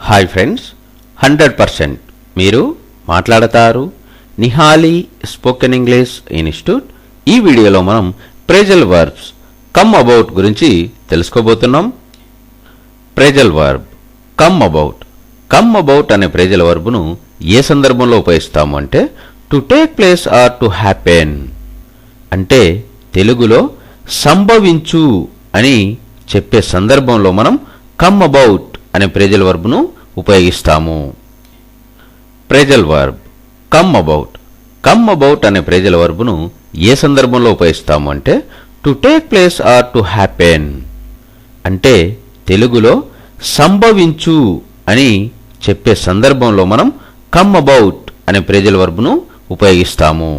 Hi friends, 100% మీరు మాట్లాడతారు Nihali spoken English institute. ఈ వీడియోలో మనం ప్రేజల్ వర్బ్స్ కమ్ అబౌట్ గురించి తెలుసుకోబోతున్నాం. ప్రేజల్ వర్బ్ కమ్ అబౌట్ అనే ప్రేజల్ వర్బ్ను ఏ సందర్భంలో ఉపయోగిస్తాము అంటే to take place or to happen, అంటే తెలుగులో సంభవించు అని చెప్పే సందర్భంలో మనం కమ్ అబౌట్ అనే ప్రేజల్ వర్బ్ను ఉపయోగిస్తాము. ప్రేజల్ వర్బ్ కమ్ అబౌట్ అనే ప్రేజల్ వర్బ్ను ఏ సందర్భంలో ఉపయోగిస్తాము అంటే to take place or to happen, అంటే తెలుగులో సంభవించు అని చెప్పే సందర్భంలో మనం కమ్ అబౌట్ అనే ప్రేజల్ వర్బ్ను ఉపయోగిస్తాము.